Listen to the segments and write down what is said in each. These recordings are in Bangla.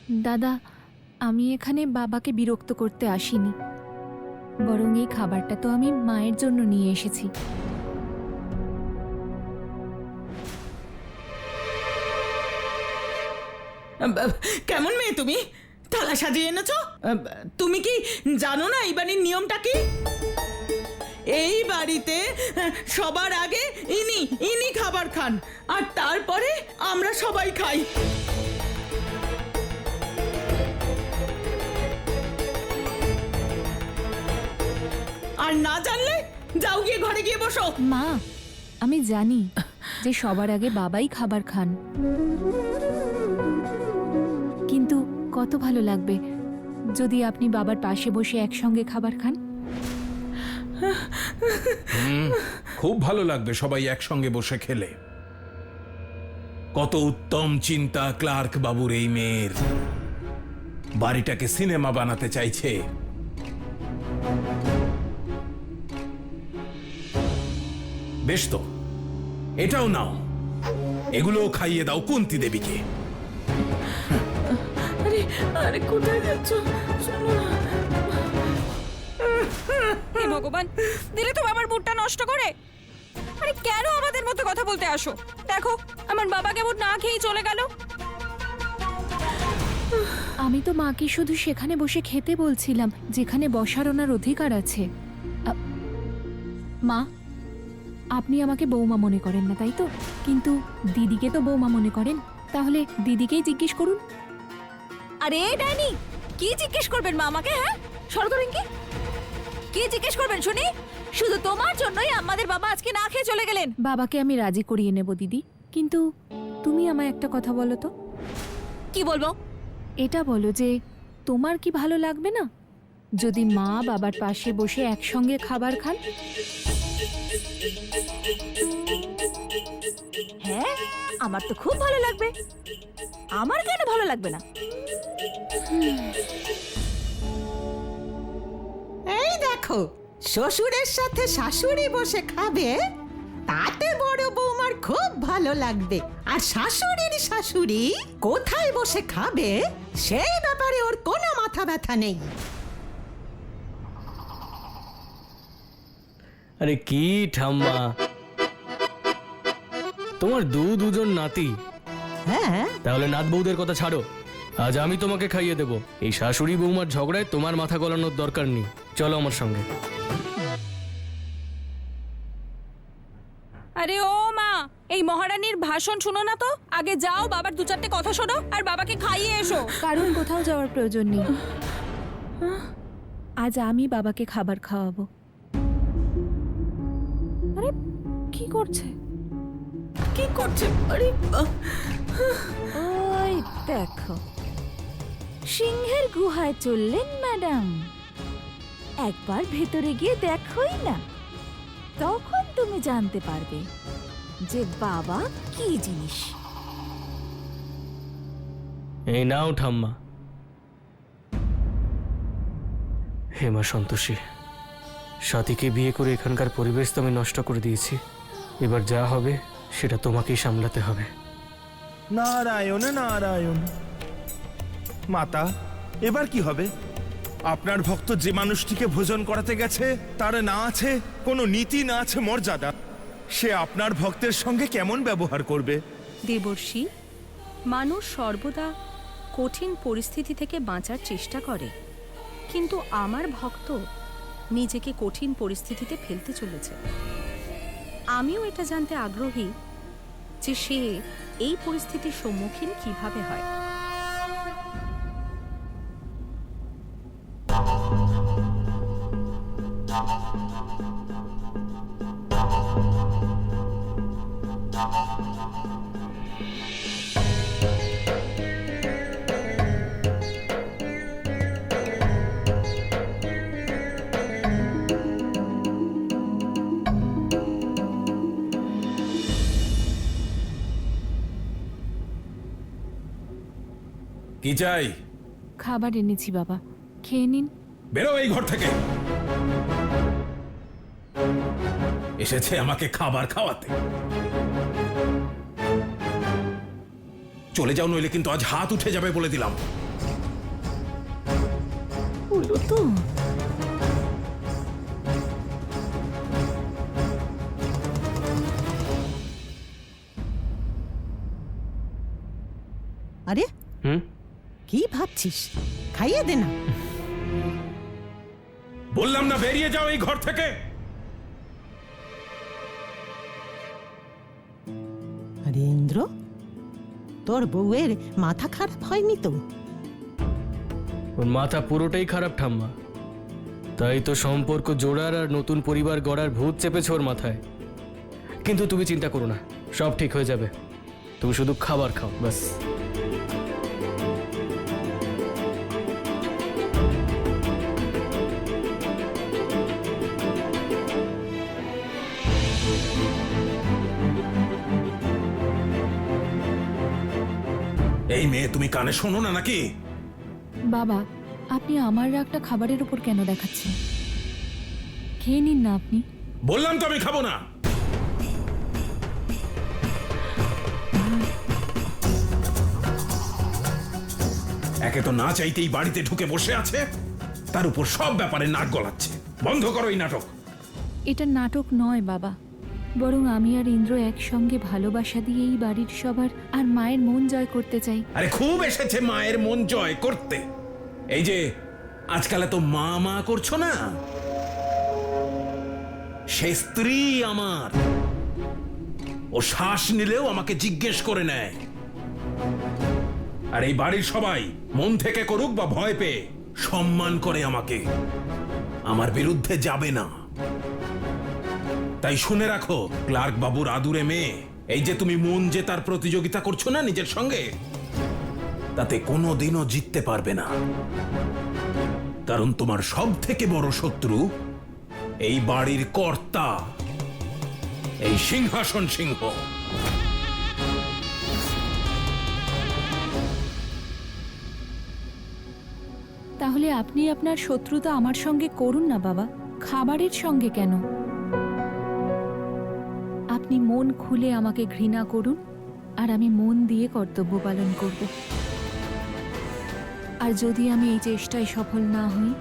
দাদা, আমি এখানে বাবাকে বিরক্ত করতে আসিনি, বরং এই খাবারটা তো আমি মায়ের জন্য নিয়ে এসেছি। কেমন মেয়ে তুমি, থালা সাজিয়ে এনেছো? তুমি কি জানো না এই বাড়ির নিয়মটা কি? এই বাড়িতে সবার আগে ইনি খাবার খান, আর তারপরে আমরা সবাই খাই। আর না জানলে যাও গিয়ে ঘরে গিয়ে বসো। মা, আমি জানি যে সবার আগে বাবাই খাবার খান, কিন্তু কত ভালো লাগবে যদি আপনি বাবার পাশে বসে একসঙ্গে খাবার খান। খুব ভালো লাগবে সবাই একসঙ্গে বসে খেলে। কত উত্তম চিন্তা ক্লার্ক বাবুর এই মেয়ের, বাড়িটাকে সিনেমা বানাতে চাইছে। বেশ তো, এটাও নাও, এগুলোও খাইয়ে দাও কুন্তী দেবীকে। আরে আরে কোথায় যাচ্ছ? শোনো না। হে ভগবান, দিলে তো বাবার মুডটা নষ্ট করে। আরে কেন আমাদের মধ্যে কথা বলতে আসো? দেখো আমার বাবা কেমন না খেয়েই চলে গেল। আমি তো মাকে শুধু সেখানে বসে খেতে বলছিলাম যেখানে বসার ওনার অধিকার আছে। মা, আপনি আমাকে বৌমা মনে করেন না, তাই তো? কিন্তু দিদিকে তো বৌমা মনে করেন, তাহলে দিদিকেই জিজ্ঞেস করুন। আরে ডাইনি, কি জিজ্ঞেস করবেন মা আমাকে? হ্যাঁ, শরদরিঙ্কি, কি জিজ্ঞেস করবেন শুনি? শুধু তোমার জন্যই আমাদের বাবা আজকে না খেয়ে চলে গেলেন। বাবাকে আমি রাজি করিয়ে নেব দিদি, কিন্তু তুমি আমায় একটা কথা বলো তো। কি বলবো? এটা বলো যে তোমার কি ভালো লাগবে না যদি মা বাবার পাশে বসে একসঙ্গে খাবার খান? হ্যাঁ, আমার তো খুব ভালো লাগবে। আমার কেন ভালো লাগবে না? এই দেখো, শ্বশুরের সাথে শাশুড়ি বসে খাবে, তাতে বড় বৌমার খুব ভালো লাগবে। আর শাশুড়ির শাশুড়ি কোথায় বসে খাবে সেই ব্যাপারে ওর কোনো মাথা ব্যথা নেই। আরে কি ঠাম্মা, তোমার দুজন নাতি, হ্যাঁ, তাহলে নাত বউদের কথা ছাড়ো, আজ আমি তোমাকে খাইয়ে দেব। এই শাশুড়ি বৌমার ঝগড়ায় তোমার মাথা গলানোর দরকার নেই, চলো আমার সঙ্গে। আরে ও মা, এই মহারানীর ভাষণ শুনো না তো, আগে যাও বাবার দু চারটে কথা শোনো আর বাবাকে খাইয়ে এসো। কারণ কোথাও যাওয়ার প্রয়োজন নেই, আজ আমি বাবাকে খাবার খাওয়াবো। আরে কি করছে? কি করছে? আরে ওই দেখো, সিংহের গুহায় চললেন ম্যাডাম। একবার ভেতরে গিয়ে দেখোই না, তখন তুমি জানতে পারবে যে বাবা কি জিনিস। এই নাও ঠাম্মা। হেমা সন্তোষী, সাথীকে বিয়ে করে এখানকার পরিবেশ তো আমি নষ্ট করে দিয়েছি, এবার যা হবে সেটা তোমাকেই সামলাতে হবে। নারায়ণ নারায়ণ। মাতা, এবার কি হবে? আপনার ভক্ত যে মানুষটিকে ভোজন করাতে গেছে তার না আছে কোনো নীতি, না আছে মর্যাদা, সে আপনার ভক্তের সঙ্গে কেমন ব্যবহার করবে? দেবর্ষি, মানুষ সর্বদা কঠিন পরিস্থিতি থেকে বাঁচার চেষ্টা করে, কিন্তু আমার ভক্ত নিজেকে কঠিন পরিস্থিতিতে ফেলতে চলেছে। আমিও এটা জানতে আগ্রহী যে সে এই পরিস্থিতির সম্মুখীন কিভাবে হয়। কি চাই? খাবার এনেছি বাবা, খেয়ে নিন। বেরো এই ঘর থেকে। এসেছে আমাকে খাবার খাওয়াতে। চলে যাও, নইলে কিন্তু আজ হাত উঠে যাবে বলে দিলাম। তো আরে হুম? কি ভাবছিস? খাইয়ে দে না। বললাম না বেরিয়ে যাও এই ঘর থেকে। আরে ইন্দ্র, তোর বউয়ের মাথা খারাপ হয়নি তো? ওর মাথা পুরোটাই খারাপ ঠাম্মা, তাই তো সম্পর্ক জোড়ার আর নতুন পরিবার গড়ার ভূত চেপেছে ওর মাথায়। কিন্তু তুমি চিন্তা করো না, সব ঠিক হয়ে যাবে। তুমি শুধু খাবার খাও ব্যাস। এই মেয়ে, তুমি কানে শোনো না নাকি? বাবা, আপনি আমার রাগটা খাবারের উপর কেন দেখাচ্ছেন? খেয়ে নিন না আপনি। বললাম তো আমি খাবো না। একে তো না চাইতেই বাড়িতে ঢুকে বসে আছে, তার উপর সব ব্যাপারে নাক গলাচ্ছে। বন্ধ করো এই নাটক। এটা নাটক নয় বাবা, বরং আমি আর ইন্দ্র একসঙ্গে ভালোবাসা দিয়ে এই বাড়ির সবার আর মায়ের মন জয় করতে চাই। আরে খুব এসেছে মায়ের মন জয় করতে। এই যে আজকাল তো মা মা করছো না, সে স্ত্রী আমার। ও শ্বাস নিলেও আমাকে জিজ্ঞেস করে নেয়। আর এই বাড়ির সবাই মন থেকে করুক বা ভয় পেয়ে সম্মান করে আমাকে, আমার বিরুদ্ধে যাবে না। তাই শুনে রাখো, ক্লার্ক বাবুর আদুরে মেয়ে, এই যে তুমি মন জেতার প্রতিযোগিতা করছো না নিজের সঙ্গে, তাতে কোনোদিনও জিততে পারবে না। কারণ তোমার সব থেকে বড় শত্রু এই বাড়ির কর্তা, এই সিংহাসন সিংহ। তাহলে আপনি আপনার শত্রুতা আমার সঙ্গে করুন না বাবা, খাবারের সঙ্গে কেন? আপনি মন খুলে আমাকে ঘৃণা করুন, আর আমি মন দিয়ে কর্তব্য পালন করব। আর যদি আমি এই চেষ্টায় সফল না হই,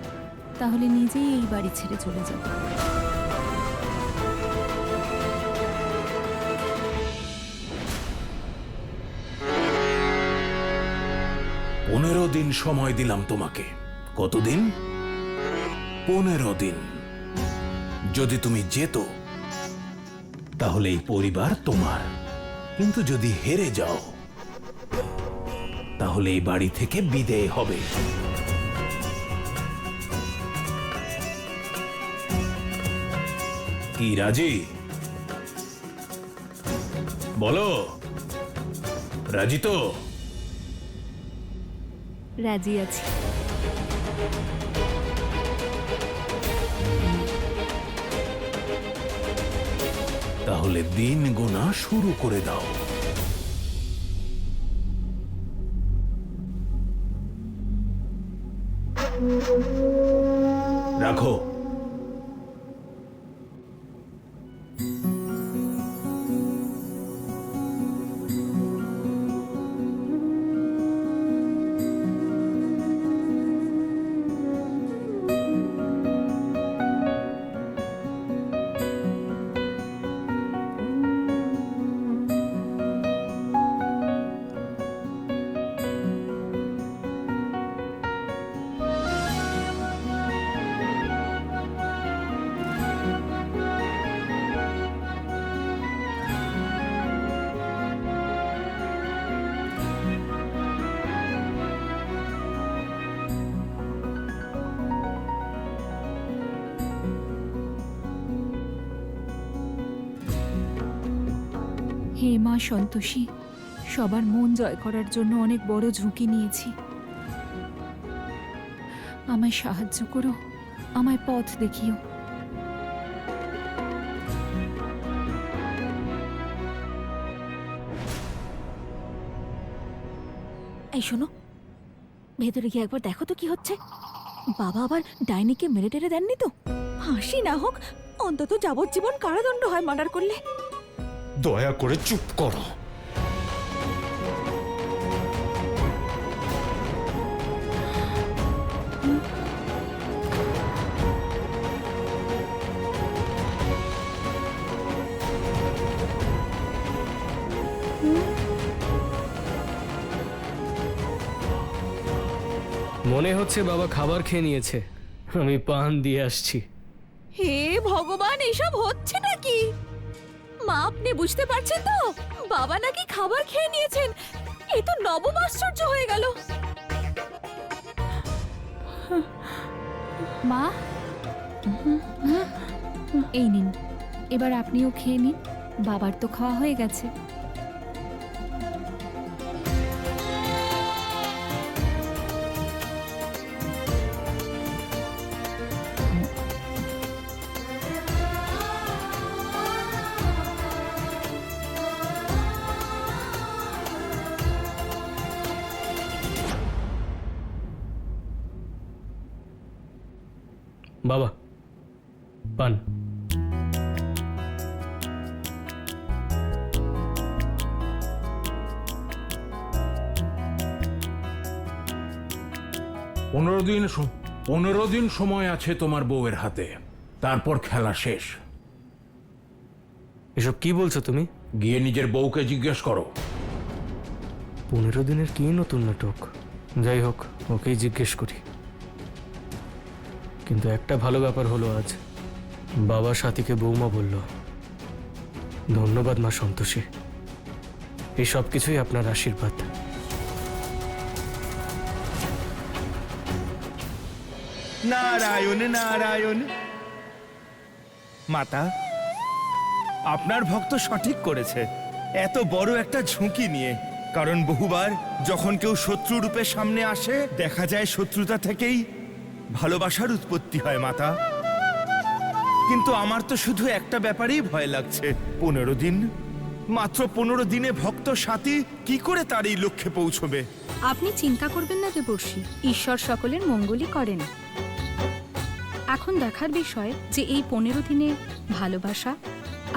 তাহলে নিজেই এই বাড়ি ছেড়ে চলে যাব। পনেরো দিন সময় দিলাম তোমাকে। কতদিন? 15 দিন। যদি তুমি যেত তাহলে এই পরিবার তোমার, কিন্তু যদি হেরে যাও তাহলে এই বাড়ি থেকে বিদেয় হবে। কি রাজি? বলো, রাজি তো? রাজি আছি। তাহলে দিন গোনা শুরু করে দাও। রাখো। হে মা সন্তোষী, সবার মন জয় করার জন্য অনেক বড় ঝুঁকি নিয়েছি। আমায় সাহায্য করো, আমায় পথ দেখিও। এই শোনো, ভেতরে গিয়ে একবার দেখো তো কি হচ্ছে। বাবা আবার ডাইনিকে মেরে টেরে দেননি তো? ফাঁসি না হোক, অন্তত যাবজ্জীবন কারাদণ্ড হয় মার্ডার করলে। দয়া করে চুপ করো। মনে হচ্ছে বাবা খাবার খেয়ে নিয়েছে, আমি পান দিয়ে আসছি। হে ভগবান, এসব হচ্ছে নাকি? মা, আপনি বুঝতে পারছেন তো, বাবা নাকি খাবার খেয়ে নিয়েছেন। এ তো নবম আশ্চর্য হয়ে গেল। মা, এই নিন, এবার আপনিও খেয়ে নিন, বাবার তো খাওয়া হয়ে গেছে। বাবা, পান। পনেরো দিন সময় আছে তোমার বউয়ের হাতে, তারপর খেলা শেষ। এসব কি বলছো তুমি? গিয়ে নিজের বউকে জিজ্ঞেস করো। 15 দিনের কি নতুন নাটক? যাই হোক, ওকেই জিজ্ঞেস করি। কিন্তু একটা ভালো ব্যাপার হলো, আজ বাবা সাথীকে বৌমা বলল। ধন্যবাদ মা সন্তোষী, এই সব কিছুই আপনার আশীর্বাদ। নারায়ণ নারায়ণ। মাতা, আপনার ভক্ত সঠিক করেছে এত বড় একটা ঝুঁকি নিয়ে। কারণ বহুবার যখন কেউ শত্রু রূপে সামনে আসে, দেখা যায় শত্রুতা থেকেই ভালোবাসার উৎপত্তি হয় মাতা। কিন্তু আমার তো শুধু একটা ব্যাপারেই ভয় লাগছে, 15 দিন, মাত্র 15 দিনে ভক্ত সাথী কি করে তার এই লক্ষ্যে পৌঁছবে? আপনি চিন্তা করবেন না দেবর্ষি, ঈশ্বর সকলের মঙ্গলই করেন। এখন দেখার বিষয় যে এই 15 দিনে ভালোবাসা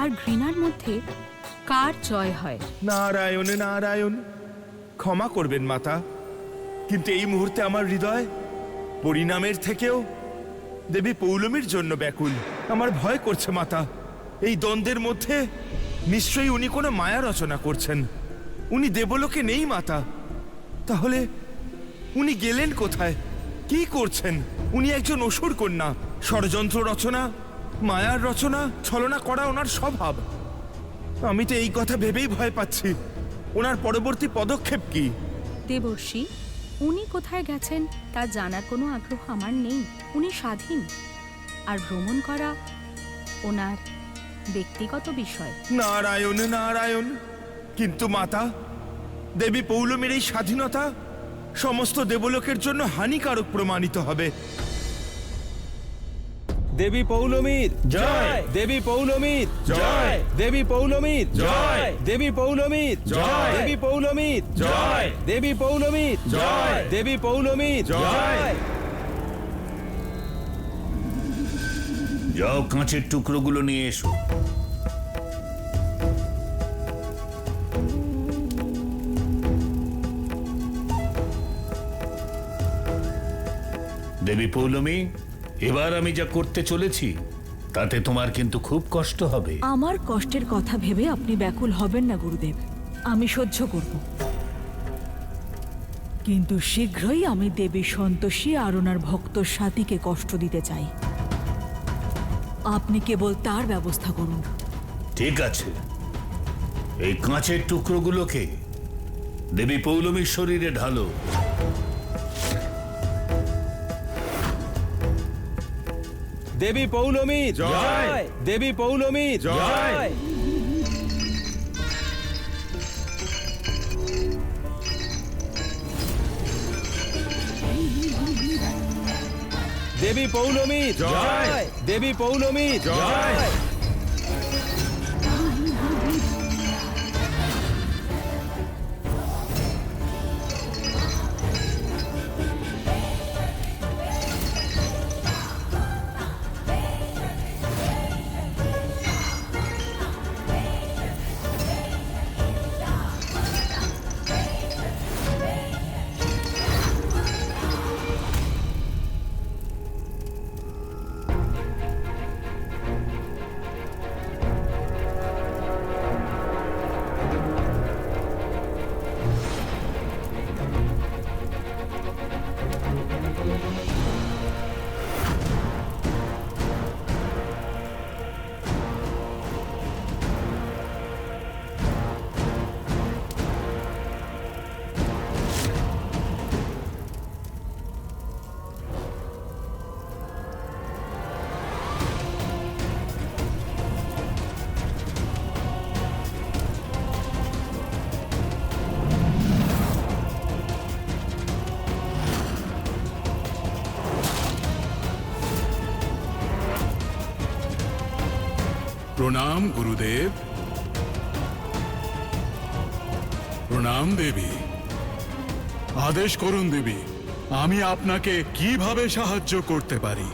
আর ঘৃণার মধ্যে কার জয় হয়। নারায়ণ নারায়ণ। ক্ষমা করবেন মাতা, কিন্তু এই মুহূর্তে আমার হৃদয় পরিণামের থেকেও দেবী পৌলমীর জন্য ব্যাকুল। আমার ভয় করছে মাতা, এই দ্বন্দ্বের মধ্যে নিশ্চয়ই উনি কোনো মায়া রচনা করছেন। উনি দেবলোকে নেই মাতা, তাহলে উনি গেলেন কোথায়, কি করছেন? উনি একজন অসুর কন্যা, ষড়যন্ত্র রচনা, মায়ার রচনা, ছলনা করা ওনার স্বভাব। আমি তো এই কথা ভেবেই ভয় পাচ্ছি, ওনার পরবর্তী পদক্ষেপ কি? দেবর্ষি, উনি কোথায় গেছেন তা জানার কোনো আগ্রহ আমার নেই। উনি স্বাধীন, আর ভ্রমণ করা ওনার ব্যক্তিগত বিষয়। নারায়ণ নারায়ণ। কিন্তু মাতা, দেবী পৌলমীর এই স্বাধীনতা সমস্ত দেবলোকের জন্য হানিকারক প্রমাণিত হবে। দেবী পৌলমীর জয়, দেবী পৌলমীর জয়, দেবী পৌলমীর জয়, দেবী পৌলমীর জয়, দেবী পৌলমীর জয়, দেবী পৌলমীর জয়, দেবী পৌলমীর জয়। যাও, কাঁচের টুকরোগুলো নিয়ে এসো। দেবী পৌলমী, এবার আমি যা করতে চলেছি তাতে তোমার কিন্তু খুব কষ্ট হবে। আমার কষ্টের কথা ভেবে আপনি ব্যাকুল হবেন না গুরুদেব, আমি সহ্য করব। কিন্তু শীঘ্রই আমি দেবী সন্তোষী আর ওনার ভক্ত সাথীকে কষ্ট দিতে চাই। আপনি কেবল তার ব্যবস্থা করুন। ঠিক আছে, এই কাঁচের টুকরোগুলোকে দেবী পৌলমীর শরীরে ঢালো। দেবী পৌলমীর জয়, দেবী পৌলমীর জয়। দেবী পৌলমীর জয়, দেবী পৌলমীর জয়। প্রণাম গুরুদেব। প্রণাম দেবী। আদেশ করুন দেবী, আমি আপনাকে কিভাবে সাহায্য করতে পারি?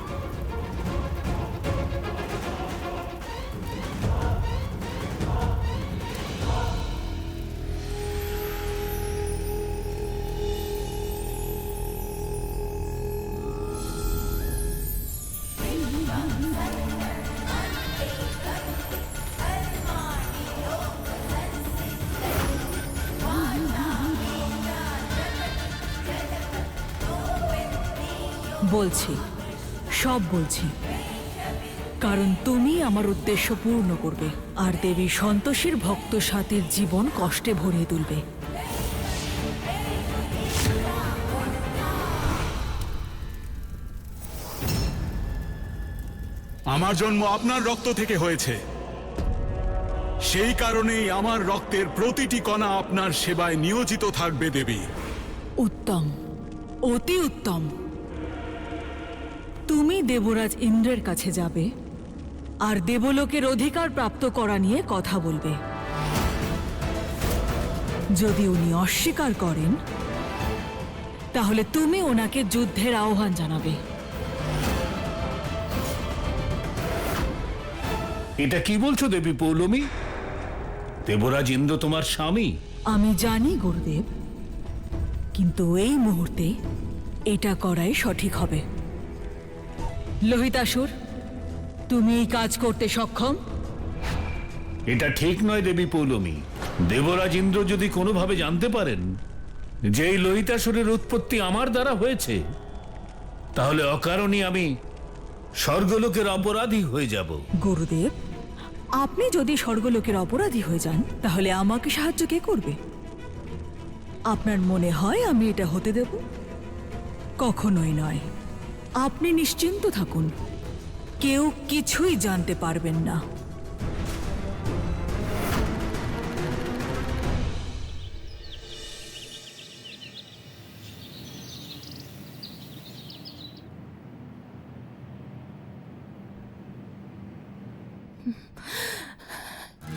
বলছি, সব বলছি, কারণ তুমি আমার উদ্দেশ্য পূর্ণ করবে আর দেবী সন্তোষীর ভক্ত সাথীর জীবন কষ্টে ভরিয়ে তুলবে। আমার জন্ম আপনার রক্ত থেকে হয়েছে, সেই কারণেই আমার রক্তের প্রতিটি কণা আপনার সেবায় নিয়োজিত থাকবে দেবী। উত্তম, অতি উত্তম। তুমি দেবরাজ ইন্দ্রের কাছে যাবে আর দেবলোকের অধিকার প্রাপ্ত করা নিয়ে কথা বলবে। যদি উনি অস্বীকার করেন তাহলে তুমি ওনাকে যুদ্ধের আহ্বান জানাবে। এটা কি বলছো দেবী পৌলমী? দেবরাজ ইন্দ্র তোমার স্বামী। আমি জানি গুরুদেব, কিন্তু এই মুহূর্তে এটা করাই সঠিক হবে। লোহিতাসুর, তুমি এই কাজ করতে সক্ষম? এটা ঠিক নয় দেবী পৌলমী। দেবরাজ ইন্দ্র যদি কোনোভাবে জানতে পারেন যে এই লোহিতাসুরের উৎপত্তি আমার দ্বারা হয়েছে, তাহলে অকারণে আমি স্বর্গলোকের অপরাধী হয়ে যাব। গুরুদেব, আপনি যদি স্বর্গলোকের অপরাধী হয়ে যান তাহলে আমাকে সাহায্য কে করবে? আপনার মনে হয় আমি এটা হতে দেব? কখনোই নয়। আপনি নিশ্চিন্ত থাকুন, কেউ কিছুই জানতে পারবেন না।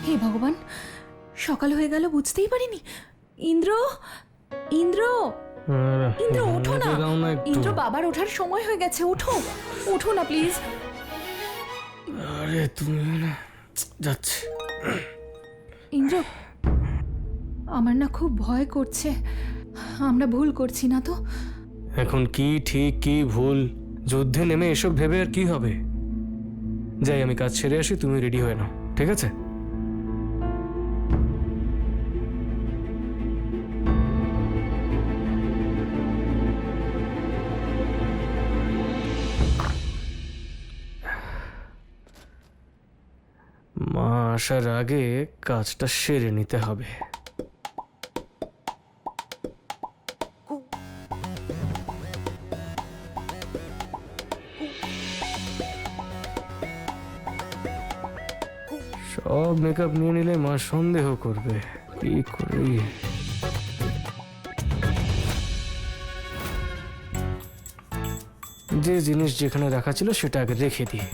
হে ভগবান, সকাল হয়ে গেল বুঝতেই পারিনি। ইন্দ্র, ইন্দ্র, ইন্দ্র ওঠো না। ইন্দ্র, বাবার ওঠার সময় হয়ে গেছে, ওঠো, ওঠো না প্লিজ। আরে তুমি না, যাচ্ছে। ইন্দ্র, আমার না খুব ভয় করছে। আমরা ভুল করছি না তো? এখন কি ঠিক কি ভুল, যুদ্ধে নেমে এসব ভেবে আর কি হবে? যাই, আমি কাজ ছেড়ে আসি, তুমি রেডি হয়ে নাও, ঠিক আছে? মা আসার আগে কাজটা সেরে নিতে হবে। সব মেকআপ নিয়ে নিলে মা সন্দেহ করবে। কি করি? যে জিনিস যেখানে রাখা ছিল সেটা আগে রেখে দিই।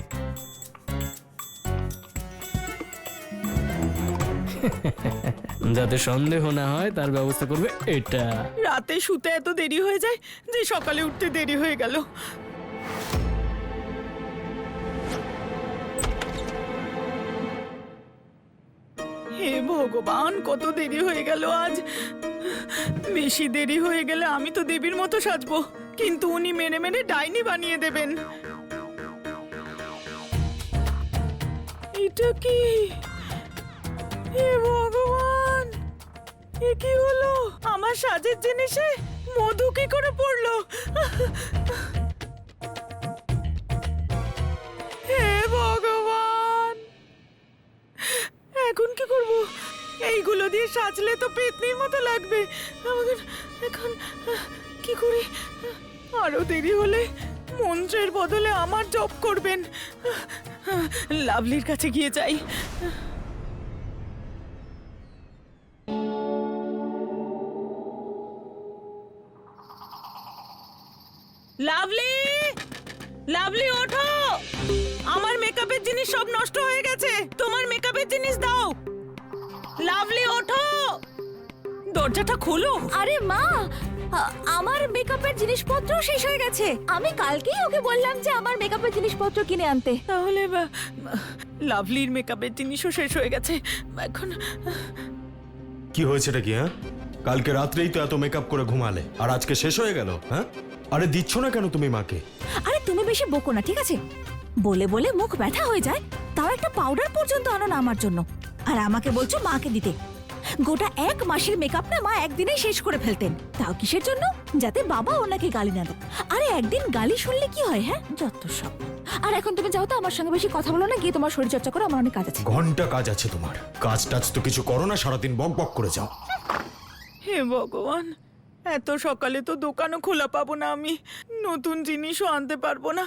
যাতে সন্দেহ না হয় তার ব্যবস্থা করবে এটা। রাতে শুতে এত দেরি হয়ে যায় যে সকালে উঠতে দেরি হয়ে গেল। হে ভগবান, কত দেরি হয়ে গেল আজ। বেশি দেরি হয়ে গেলে আমি তো দেবীর মতো সাজবো, কিন্তু উনি মেরে মেরে ডাইনি বানিয়ে দেবেন। এটা কি? হে ভগবান, এ কি হলো? আমার সাজের জিনিসে মধু কি করে পড়লো? হে ভগবান, এখন কি করব? এইগুলো দিয়ে সাজলে তো পেতনির মতো লাগবে। আমাকে এখন কি করি? আরো দেরি হলে মন্ত্রের বদলে আমার জপ করবেন। লাভলির কাছে গিয়ে যাই। লাভলি, লাভলি ওঠো, আমার মেকআপ মেকআপের জিনিস সব নষ্ট হয়ে গেছে। তোমার মেকআপের জিনিস দাও। লাভলি ওঠো, দরজাটা খোলো। আরে মা, আমার মেকআপের জিনিসপত্র শেষ হয়ে গেছে। আমি কালকেই ওকে বললাম যে আমার মেকআপের জিনিসপত্র কিনে আনতে। তাহলে লাভলির মেকআপের জিনিসও শেষ হয়ে গেছে এখন। কি হয়েছেটা কি? হ্যাঁ, কালকে রাত্রেই তো এত মেকআপ করে ঘুমালে, আর আজকে শেষ হয়ে গেল। হ্যাঁ, আরে দিচ্ছ না কেন তুমি মাকে? আরে তুমি বেশি বকো না, ঠিক আছে? বলে বলে মুখ ব্যথা হয়ে যায়, তাও একটা পাউডার পর্যন্ত আনো না আমার জন্য, আর আমাকে বলছো মাকে দিতে। গোটা 1 মাসের মেকআপ না মা একদিনেই শেষ করে ফেলতেন। তাও কিসের জন্য? যাতে বাবা ওনাকে গালি না দেয়। আরে একদিন গালি শুনলে কি হয়? হ্যাঁ, যত সব। আর এখন তুমি যাও তো, আমার সঙ্গে বেশি কথা বলো না, গিয়ে তোমার শরীর চর্চা করো, আমার অনেক কাজ আছে। ঘন্টা কাজ আছে তোমার, কাজ টাজ তো কিছু করো না, সারাদিন বক বক করে যাও। হে ভগবান, এত সকালে তো দোকানও খোলা পাবো না আমি, নতুন জিনিসও আনতে পারবো না,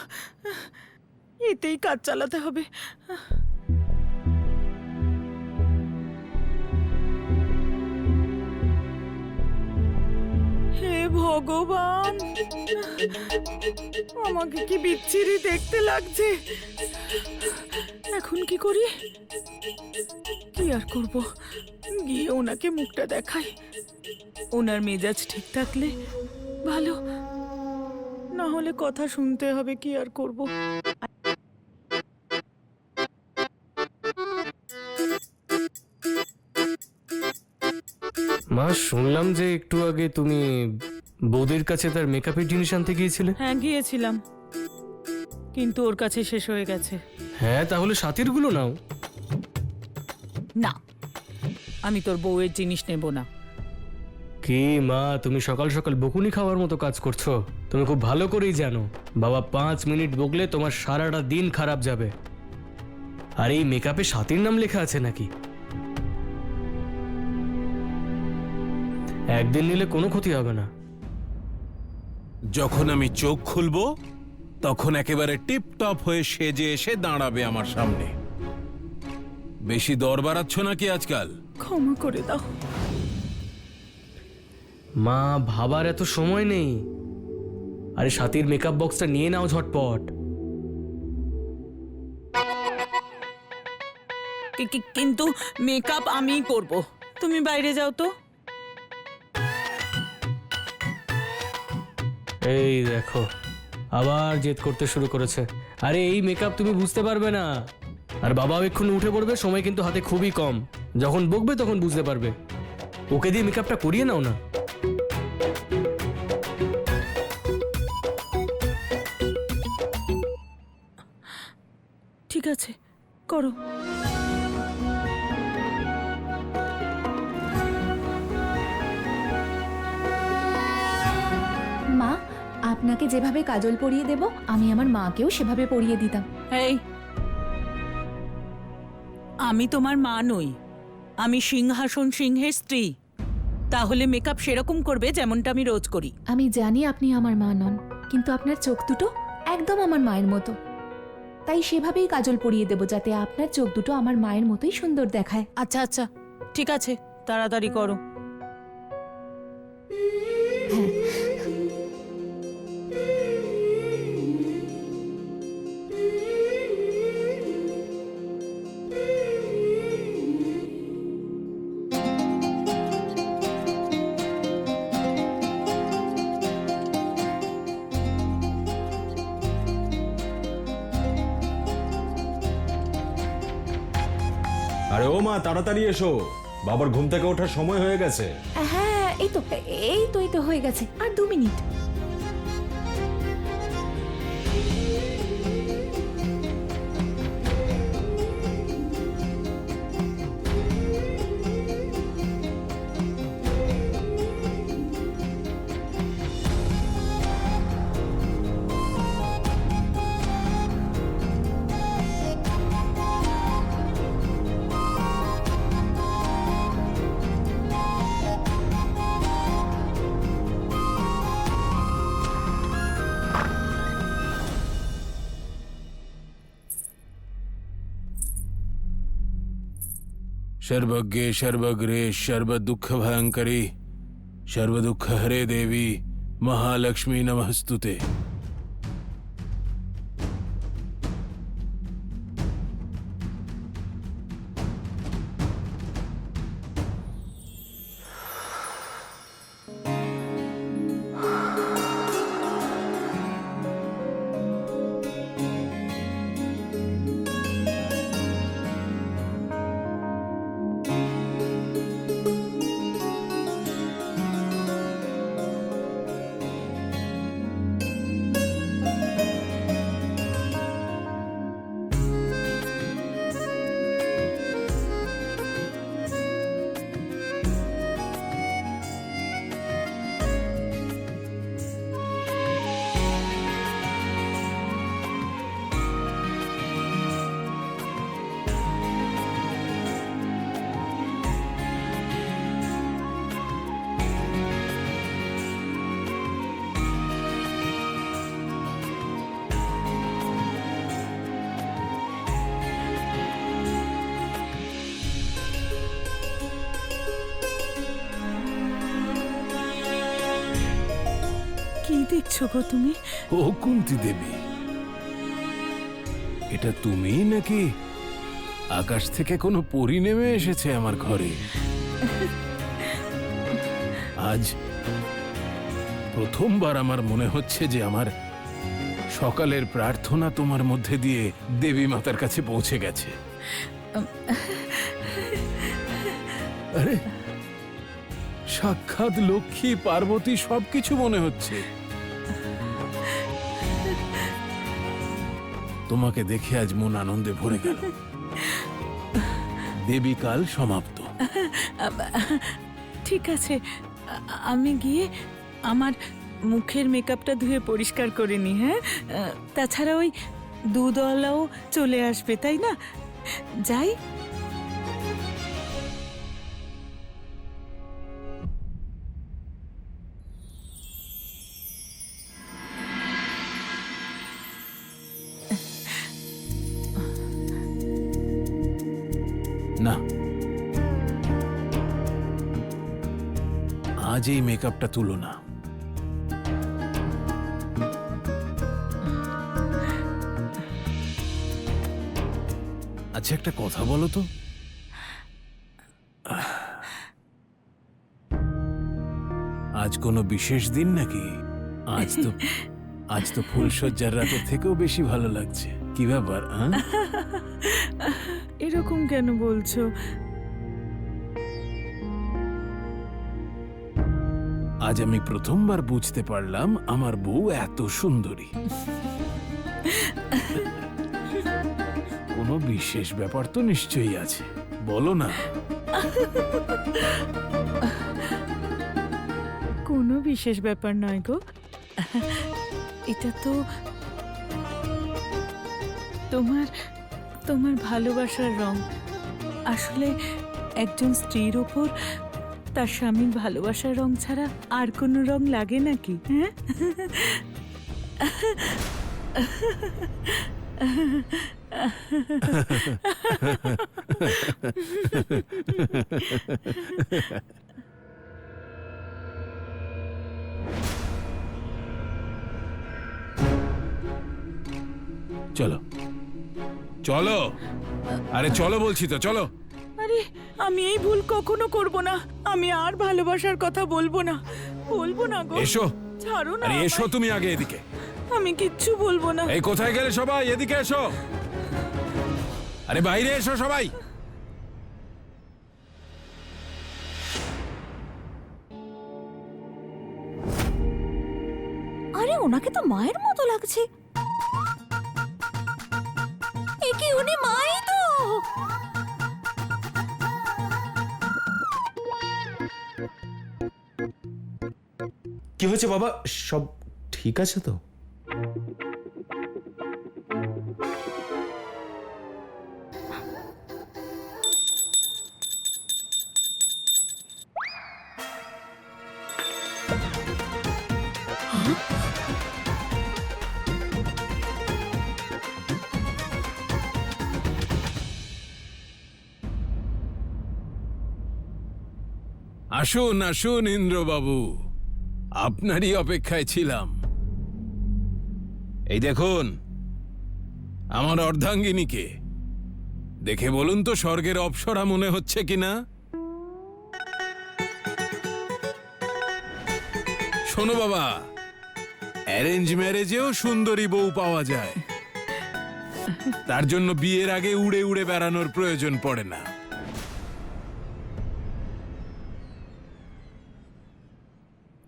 এতেই কাজ চালাতে হবে। হে ভগবান, আমাকে কি বিচ্ছিরি দেখতে লাগছে। এখন কি করি? কি আর করব, গিয়ে ওনাকে মুখটা দেখাই। ওনার মেজাজ ঠিক থাকলে ভালো, না হলে কথা শুনতে হবে। কি আর করব। মা, শুনলাম যে একটু আগে তুমি বৌদির কাছে তার মেকআপের জিনিস আনতে গিয়েছিলে। হ্যাঁ, গিয়েছিলাম, কিন্তু ওর কাছে শেষ হয়ে গেছে। হ্যাঁ, তাহলে সাথীর গুলো নাও। না, আমি তোর বউয়ের জিনিস নেব না। কি মা, তুমি সকাল সকাল বকুনি খাওয়ার মতো কাজ করছো। তুমি খুব ভালো করেই জানো বাবা 5 মিনিট বকলে তোমার সারাটা দিন খারাপ যাবে। আর এই মেকআপে সাথীর নাম লেখা আছে নাকি? একদিন নিলে কোনো ক্ষতি হবে না। যখন আমি চোখ খুলবো তখন একেবারে টিপটপ হয়ে সেজে এসে দাঁড়াবে আমার সামনে। বেশি দর বাড়াচ্ছ নাকি আজকাল? ক্ষমা করে দাও। মা, ভাবার এত সময় নেই। আরে সাথীর মেকআপ বক্সটা নিয়ে নাও ঝটপট। কিন্তু মেকআপ আমিই করব, তুমি বাইরে যাও তো। এই দেখো, আবার জেদ করতে শুরু করেছে। আরে এই মেকআপ তুমি বুঝতে পারবে না, আর বাবাও এক্ষুনি উঠে পড়বে। সময় কিন্তু হাতে খুবই কম, যখন বকবে তখন বুঝতে পারবে। ওকে দিয়ে মেকআপটা করিয়ে নাও না। ঠিক আছে, করো। মা, আপনাকে যেভাবে কাজল পরিয়ে দেব, আমি আমার মাকেও সেভাবে পরিয়ে দিতাম। এই, আমি তোমার মা নই, আমি সিংহাসন সিংহের স্ত্রী। তাহলে মেকআপ সেরকম করবে যেমনটা আমি রোজ করি। আমি জানি আপনি আমার মা নন, কিন্তু আপনার চোখ দুটো একদম আমার মায়ের মতো। তাই সেভাবেই কাজল পরিয়ে দেব, যাতে আপনার চোখ দুটো আমার মায়ের মতোই সুন্দর দেখায়। আচ্ছা আচ্ছা, ঠিক আছে, তাড়াতাড়ি করো। আরে ও মা, তাড়াতাড়ি এসো, বাবার ঘুম থেকে ওঠার সময় হয়ে গেছে। হ্যাঁ, এই তো হয়ে গেছে, আর 2 মিনিট। सर्वज्ञे सर्वग्रे सर्व दुख भयंकरी सर्व दुख हरे देवी महालक्ष्मी नमस्तुते। দেখছো গো তুমি? ও কুন্তি দেবী, এটা তুমি নাকি আকাশ থেকে কোনো পরী নেমে এসেছে আমার ঘরে? আজ প্রথমবার আমার মনে হচ্ছে যে আমার সকালের প্রার্থনা তোমার মধ্যে দিয়ে দেবী মাতার কাছে পৌঁছে গেছে। আরে সাক্ষাৎ লক্ষ্মী পার্বতী সবকিছু মনে হচ্ছে। তোমাকে দেখে আজ মন আনন্দে ভরে গেল। দেবী কাল সমাপ্ত। ঠিক আছে, আমি গিয়ে আমার মুখের মেকআপটা ধুয়ে পরিষ্কার করে নি। হ্যাঁ, তাছাড়া ওই দুধওয়ালাও চলে আসবে, তাই না? যাই। না, আজ এই মেকআপটা তুলো না। আচ্ছা, একটা কথা বলো তো, আজ কোনো বিশেষ দিন নাকি? আজ তো ফুলসজ্জার রাতের থেকেও বেশি ভালো লাগছে। কি ব্যাপার? এরকম কেন বলছো? আজ আমি প্রথমবার বুঝতে পারলাম আমার বউ এত সুন্দরী। কোনো বিশেষ ব্যাপার তো নিশ্চয়ই আছে, বলো না। কোনো বিশেষ ব্যাপার নয় গো, এটা তো তোমার ভালোবাসার রং। আসলে একজন স্ত্রীর ওপর তার স্বামীর ভালোবাসার রং ছাড়া আর কোনো রং লাগে নাকি? হ্যাঁ, চলো চলো, আরে চলো বলছি তো, চলো। আরে আমি এই ভুল কখনো করব না। আমি আর ভালোবাসার কথা বলবো না গো। এসো, ছাড়ো না। আরে এসো তুমি আগে এদিকে। আমি কিচ্ছু বলবো না। এই কোথায় গেলে সবাই? এদিকে এসো। আরে বাইরে এসো সবাই। আরে ওনাকে তো মায়ের মতো লাগছে। এ কি, উনি মাই তো? কি হয়েছে বাবা? সব ঠিক আছে তো? আসুন আসুন ইন্দ্রবাবু, আপনারই অপেক্ষায় ছিলাম। এই দেখুন আমার অর্ধাঙ্গিনীকে, দেখে বলুন তো স্বর্গের অপ্সরা মনে হচ্ছে কিনা? শোনো বাবা, অ্যারেঞ্জ ম্যারেজেও সুন্দরী বউ পাওয়া যায়, তার জন্য বিয়ের আগে উড়ে উড়ে বেড়ানোর প্রয়োজন পড়ে না।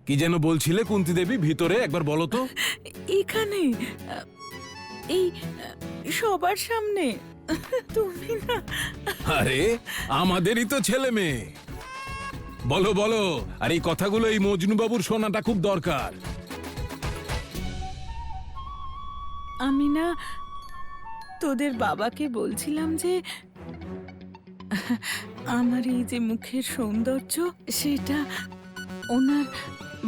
কি যেন বলছিলে কুন্তি দেবী? ভিতরে একবার বলো তো। এখানে এই সবার সামনে তুমি না? আরে আমাদেরই তো ছেলে মেয়ে। বলো বলো, আর এই কথাগুলো এই মজনু বাবুর শোনাটা খুব দরকার। আমি না তোদের বাবাকে বলছিলাম যে আমার এই যে মুখের সৌন্দর্য, সেটা ওনার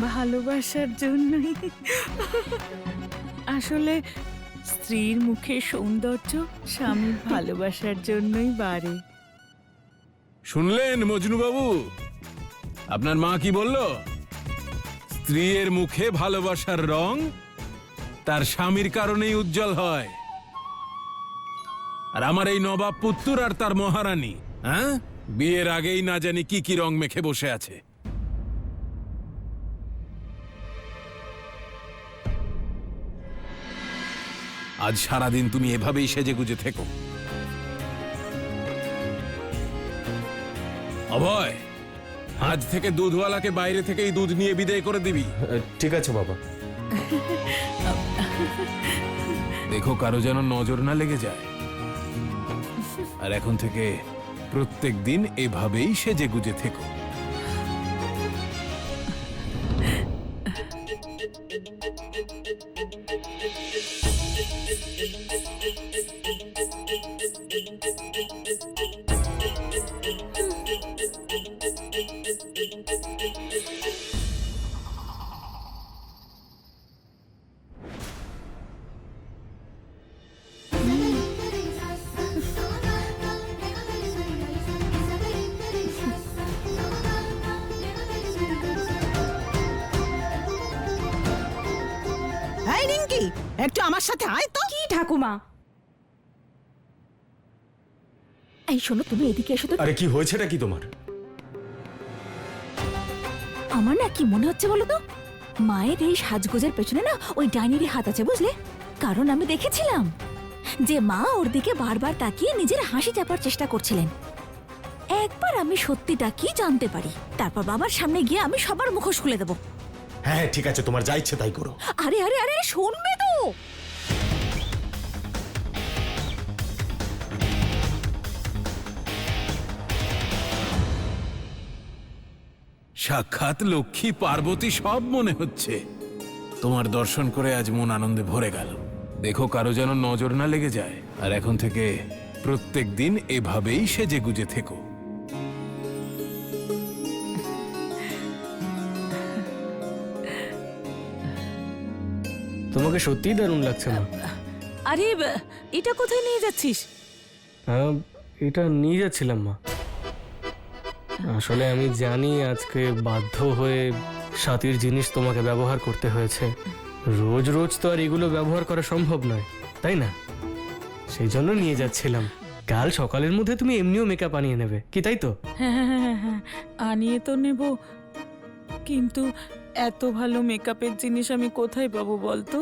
ভালোবাসার জন্যই। আসলে স্ত্রীর মুখের সৌন্দর্য স্বামীর ভালোবাসার জন্যই বাড়ে। শুনলেন মজনু বাবু? আপনার মা কি বলল? স্ত্রীর মুখে ভালোবাসার রং তার স্বামীর কারণেই উজ্জ্বল হয়। আর আমার এই নবাব পুত্তুর আর তার মহারানী, হ্যাঁ, বিয়ের আগেই না জানি কি কি রং মেখে বসে আছে। আজ সারাদিন তুমি এভাবেই সেজেগুজে থেকো। অভয়, আজ থেকে দুধওয়ালাকে বাইরে থেকেই দুধ নিয়ে বিদায় করে দিবি। ঠিক আছে বাবা। দেখো কারো যেন নজর না লেগে যায়। আর এখন থেকে প্রত্যেক দিন এভাবেই সেজেগুজে থেকো। এই রিঙ্কি, একটু আমার সাথে আয় তো। কি ঠাকুমা? এই শোনো, তুমি এদিকে এসো তো। আরে কি হয়েছেটা কি তোমার? আমার না কি মনে হচ্ছে বলো তো, মায়ের এই সাজগোজের পেছনে না ওই ডাইনিরই হাত আছে, বুঝলে? কারণ আমি দেখেছিলাম যে মা ওর দিকে বারবার তাকিয়ে নিজের হাসি চাপার চেষ্টা করছিলেন। একবার আমি সত্যিটা কি জানতে পারি, তারপর বাবার সামনে গিয়ে আমি সবার মুখোশ খুলে দেবো। হ্যাঁ ঠিক আছে, তোমার যা ইচ্ছে তাই করো। আরে আরে আরে শুনবে তো? সাক্ষাৎ লক্ষ্মী পার্বতী সব মনে হচ্ছে। তোমার দর্শন করে আজ মন আনন্দে ভরে গেল। দেখো কারো যেন নজর না লেগে যায়। আর এখন থেকে প্রত্যেক দিন এভাবেই সেজেগুজে থেকো। তোমাকে সত্যিই দারুণ লাগছে মা। আরে এটা কোথায় নিয়ে যাচ্ছিস? হ্যাঁ, এটা নিয়ে যাচ্ছিলাম মা। আসলে আমি জানি আজকে বাধ্য হয়ে সাথীর জিনিস তোমাকে ব্যবহার করতে হয়েছে। রোজ রোজ তো আর এগুলো ব্যবহার করা সম্ভব নয়, তাই না? সেই জন্য নিয়ে যাচ্ছিলাম। কাল সকালের মধ্যে তুমি এমনিও মেকআপ আনিয়ে নেবে, কি তাই তো? হ্যাঁ, আনিয়ে তো নেব, কিন্তু এত ভালো মেকআপের জিনিস আমি কোথায় পাবো বলতো?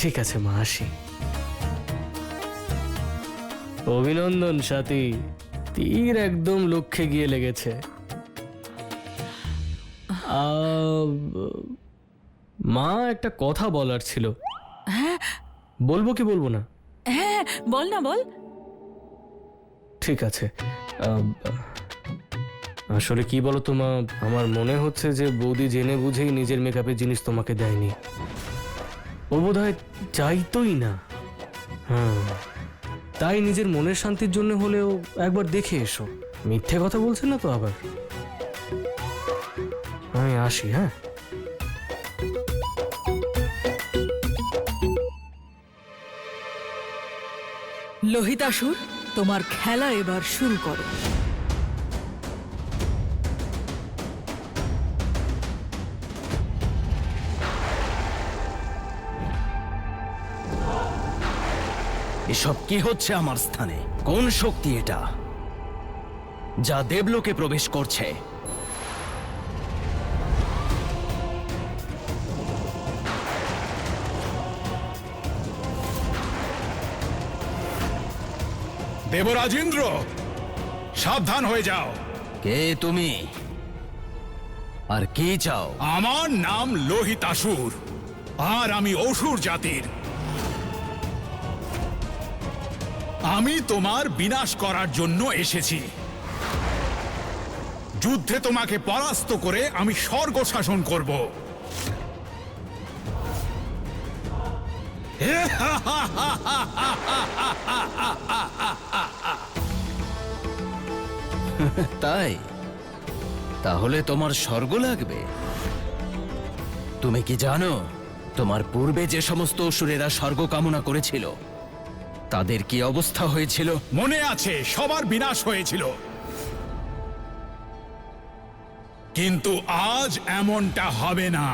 ঠিক আছে মা, আসি। অভিনন্দন সাথী, তীর একদম লক্ষ্যে গিয়ে লেগেছে। মা, একটা কথা বলার ছিল। হ্যাঁ, বলবো কি বলবো না? হ্যাঁ বল না, বল। ঠিক আছে। আসলে কি বলো তো মা, আমার মনে হচ্ছে যে বৌদি জেনে বুঝেই নিজের মেকআপের জিনিস তোমাকে দেয়নি। ও বোধহয় চাইতোই না। হ্যাঁ, তাই নিজের মনের শান্তির জন্য হলেও একবার দেখে এসো। মিথ্যে কথা বলছেন না তো আবার? আমি আসি। হ্যাঁ, লোহিতাসুর, তোমার খেলা এবার শুরু করো। এসব কি হচ্ছে আমার স্থানে? কোন শক্তি এটা যা দেবলোকে প্রবেশ করছে? দেবরাজ ইন্দ্র, সাবধান হয়ে যাও। কে তুমি আর কি চাও? আমার নাম লোহিতাসুর, আর আমি অসুর জাতির। আমি তোমার বিনাশ করার জন্য এসেছি। যুদ্ধে তোমাকে পরাস্ত করে আমি স্বর্গ শাসন করব। তাই? তাহলে তোমার স্বর্গ লাগবে? তুমি কি জানো তোমার পূর্বে যে সমস্ত অসুরেরা স্বর্গ কামনা করেছিল তাদের কি অবস্থা হয়েছিল? মনে আছে, সবার বিনাশ হয়েছিল। কিন্তু আজ এমনটা হবে না।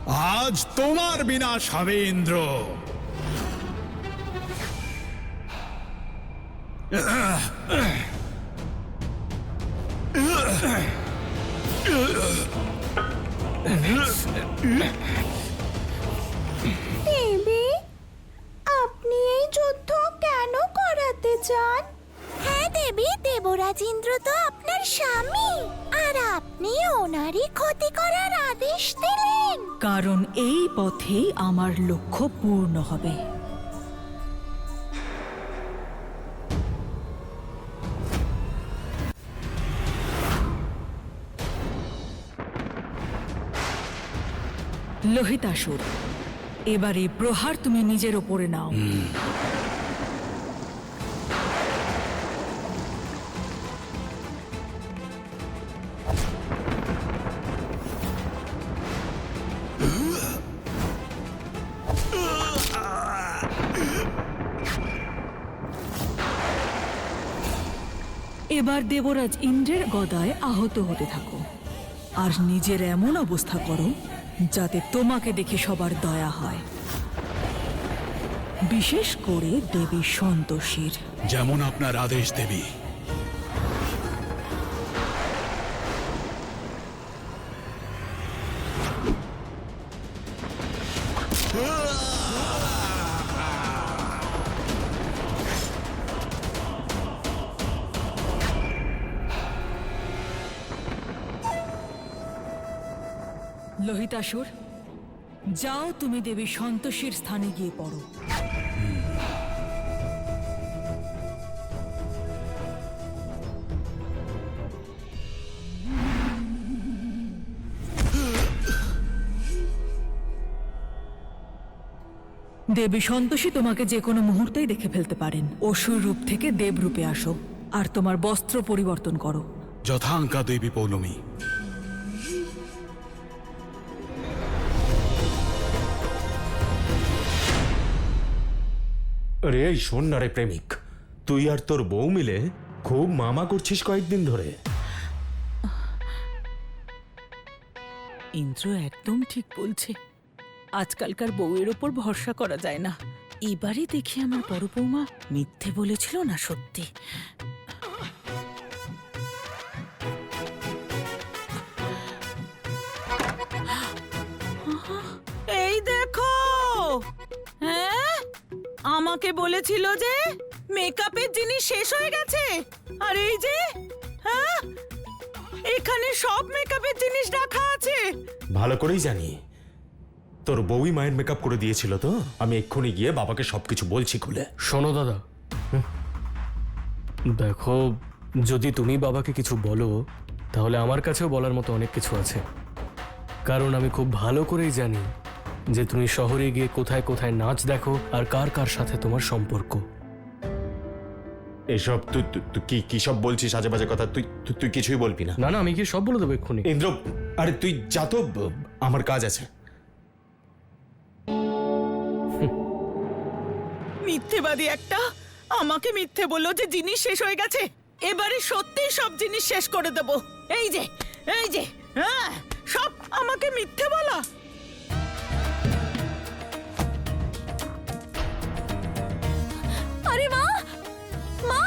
আজ তোমার বিনাশ হবে ইন্দ্র। দেবী, আপনি এই যুদ্ধ কেন করাতে চান? হ্যাঁ দেবী, দেবরাজ ইন্দ্র তো আপনার স্বামী, আর আপনি ওনারই ক্ষতি করার আদেশ দিলেন। কারণ এই পথেই আমার লক্ষ্য পূর্ণ হবে। লোহিতাসুর, এবার এই প্রহার তুমি নিজের ওপরে নাও। এবার দেবরাজ ইন্দ্রের গদায় আহত হতে থাকো, আর নিজের এমন অবস্থা করো যাতে তোমাকে দেখে সবার দয়া হয়, বিশেষ করে দেবী সন্তোষীর। যেমন আপনার আদেশ দেবী। লোহিতাসুর, যাও তুমি দেবী সন্তোষীর স্থানে গিয়ে পড়ো। দেবী সন্তোষী তোমাকে যে কোনো মুহূর্তেই দেখে ফেলতে পারেন। অসুর রূপ থেকে দেব রূপে আসো, আর তোমার বস্ত্র পরিবর্তন করো। যথাঙ্কা দেবী পৌলমী। রে শোন না রে প্রেমিক, তুই আর তোর বউ মিলে খুব মামা করছিস কয়েকদিন ধরে। ইন্দ্র একদম ঠিক বলছে। আজকালকার বউয়ের ওপর ভরসা করা যায় না। এবারে দেখি আমার বড় বৌমা মিথ্যে বলেছিল না সত্যি। এই দেখো, হ্যাঁ আমাকে বলেছিল যে মেকআপের জিনিস শেষ হয়ে গেছে, আর এই যে হ্যাঁ এখানে সব মেকআপের জিনিস রাখা আছে। ভালো করেই জানি, তোর বউই মায়ের মেকআপ করে দিয়েছিল তো। আমি এক্ষুনি গিয়ে বাবাকে সবকিছু বলছি খুলে। শোনো দাদা, দেখো, যদি তুমি বাবাকে কিছু বলো তাহলে আমার কাছেও বলার মতো অনেক কিছু আছে। কারণ আমি খুব ভালো করেই জানি যে তুমি শহরে গিয়ে কোথায় কোথায় নাচ দেখো আর কার কার সাথে তোমার সম্পর্ক। এসব তুই কি সব বলছিস আজে বাজে কথা? তুই কিছুই বলবি না? না না, আমি কি সব বলে দেবো এক্ষুনি। ইন্দ্র, আরে তুই যা তো, আমার কাজ আছে। মিথ্যেবাদী একটা, আমাকে মিথ্যে বললো যে জিনিস শেষ হয়ে গেছে। এবারে সত্যি সব জিনিস শেষ করে দেব। এই যে হ্যাঁ সব আমাকে মিথ্যে বলা। আরে মা, মা,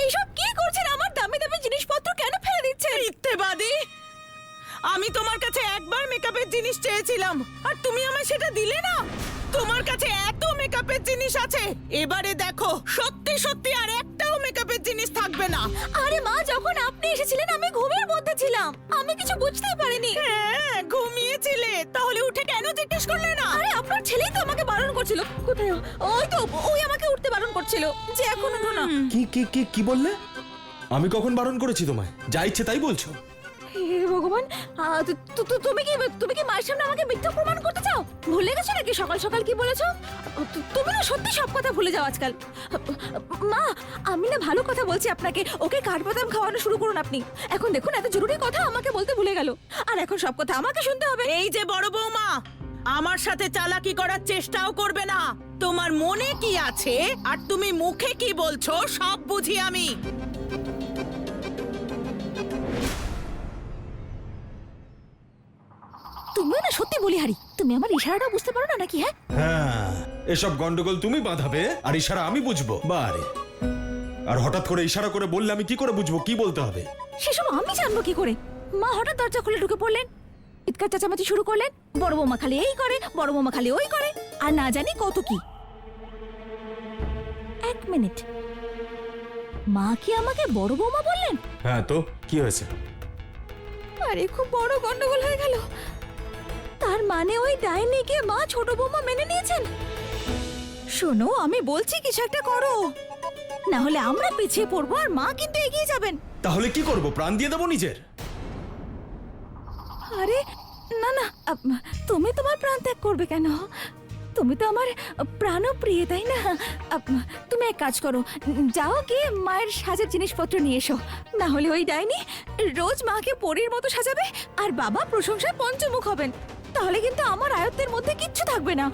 এইসব কি করছেন? আমার দামি দামি জিনিসপত্র কেন ফেলে দিচ্ছেন? মিথ্যেবাদী, আমি তোমার কাছে একবার মেকআপের জিনিস চেয়েছিলাম আর তুমি আমায় সেটা দিলে না। তোমার কাছে এত মেকআপের জিনিস আছে, এবারে দেখো সত্যি সত্যি আর একটাও মেকআপের জিনিস থাকবে না। আরে মা, যখন আপনি এসেছিলেন আমি ঘুমের মধ্যে ছিলাম, আমি কিছু বুঝতেই পারিনি। হ্যাঁ ঘুমিয়েছিলে, তাহলে উঠে কেন জিজ্ঞেস করলে না? আরে আপনার ছেলেই তো আমাকে বারণ করছিল। কোথায় ও? ওই তো, ওই আমাকে উঠতে বারণ করছিল যে এখন উঠো না। কি বললে? আমি কখন বারণ করেছি তোমায়? যা ইচ্ছে তাই বলছো। হে ভগবান, তুমি কি মায়ের সামনে আমাকে মিথ্যা প্রমাণ করতে চাও? ভুলে গেছো নাকি সকাল সকাল কি বলেছো? তুমি না সত্যি সব কথা ভুলে যাও আজকাল। মা, আমি না ভালো কথা বলছি আপনাকে। ওকে কাঠবাদাম খাওয়ানো শুরু করুন আপনি। এখন দেখুন, এত জরুরি কথা আমাকে বলতে ভুলে গেল, আর এখন সব কথা আমাকে শুনতে হবে। এই যে বড় বৌমা, আমার সাথে চালাকি করার চেষ্টাও করবে না। তোমার মনে কি আছে আর তুমি মুখে কি বলছো সব বুঝি আমি। তুমিও না সত্যি বলিহারি, তুমি আমার ইশারাটা বুঝতে পারো না নাকি? হ্যাঁ হ্যাঁ, এসব গন্ডগোল তুমি বাঁধাবে আর ইশারা আমি বুঝবো? বারে, আর হঠাৎ করে ইশারা করে বললে আমি কি করে বুঝবো কি বলতে হবে? সেসব আমি জানবো কি করে? মা হঠাৎ দরজা খুলে ঢুকে পড়লেন, চিৎকার চেঁচামেচি শুরু করলেন, বড় বৌমা খালি এই করে, বড় বৌমা খালি ওই করে, আর না জানি কত কি। এক মিনিট, মা কি আমাকে বড় বৌমা বললেন? হ্যাঁ তো কি হয়েছে? আরে খুব বড় গন্ডগোল হয়ে গেল। তার মানে ওই ডাইনিকে মা ছোট বৌমা মেনে নিয়েছেন? শোনো, আমি বলছি কিছু একটা করো, না হলে আমরা পিছিয়ে পড়বো আর মা কিন্তু এগিয়ে যাবেন। তাহলে কি করব? প্রাণ দিয়ে দেবো নিজের? আরে না না, তুমি তোমার প্রাণ ত্যাগ করবে কেন? তুমি তো আমার প্রাণপ্রিয়, তাই না? তুমি এক কাজ করো, যাও গিয়ে মায়ের সাজের জিনিসপত্র নিয়ে এসো, না হলে ওই ডাইনি রোজ মাকে পরীর মতো সাজাবে আর বাবা প্রশংসায় পঞ্চমুখ হবেন। তাহলে কিন্তু আমার আয়ত্তের মধ্যে কিচ্ছু থাকবে না।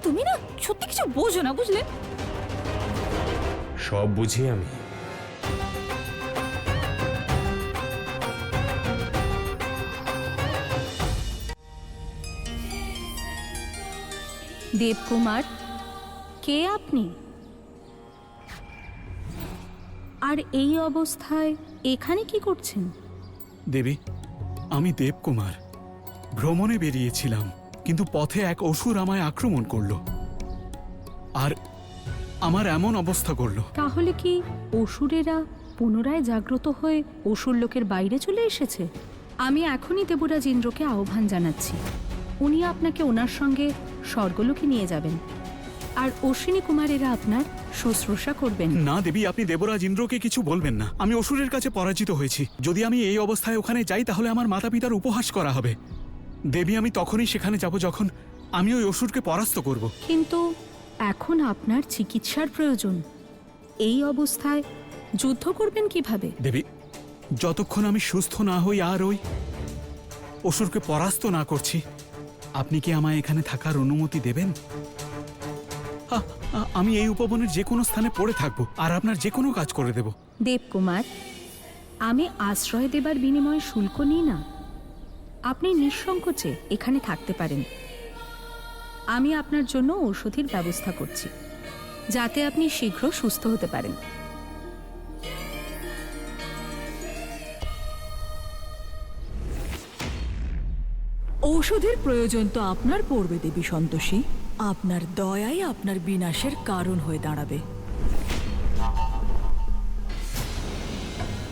তুমি না সত্যি কিছু বোঝো না, বুঝলে? সব বুঝি আমি। দেবকুমার, কে আপনি? আর এই অবস্থায় এখানে কি করছেন? দেবী, আমি দেবকুমার। ভ্রমণে বেরিয়েছিলাম, কিন্তু পথে এক অসুর আমায় আক্রমণ করলো আর আমার এমন অবস্থা করলো। তাহলে কি অসুরেরা পুনরায় জাগ্রত হয়ে অসুর লোকের বাইরে চলে এসেছে? আমি এখনই দেবরাজ ইন্দ্রকে আহ্বান জানাচ্ছি। উনি আপনাকে ওনার সঙ্গে স্বর্গলোকে নিয়ে যাবেন, আর অশ্বিনী কুমারেরা আপনার শুশ্রূষা করবেন। না দেবী, আপনি দেবরাজ ইন্দ্রকে কিছু বলবেন না। আমি অসুরের কাছে পরাজিত হয়েছি। যদি আমি এই অবস্থায় ওখানে যাই তাহলে আমার মাতা পিতার উপহাস করা হবে। দেবী, আমি তখনই সেখানে যাব যখন আমি ওই অসুরকে পরাস্ত করব। কিন্তু এখন আপনার চিকিৎসার প্রয়োজন। এই অবস্থায় যুদ্ধ করবেন কিভাবে? দেবী, যতক্ষণ আমি সুস্থ না হই আর ওই অসুরকে পরাস্ত না করছি, আপনি কি আমায় এখানে থাকার অনুমতি দেবেন? আমি এই উপবনের যে কোনো স্থানে পড়ে থাকবো আর আপনার যে কোনো কাজ করে দেব। দেবকুমার, আমি আশ্রয় দেবার বিনিময়ে শুল্ক নিই না। আপনি নিঃসংকোচে এখানে থাকতে পারেন। আমি আপনার জন্য ঔষধির ব্যবস্থা করছি, যাতে আপনি শীঘ্র সুস্থ হতে পারেন। ঔষধের প্রয়োজন তো আপনার পড়বে দেবী সন্তোষী। আপনার দয়াই আপনার বিনাশের কারণ হয়ে দাঁড়াবে।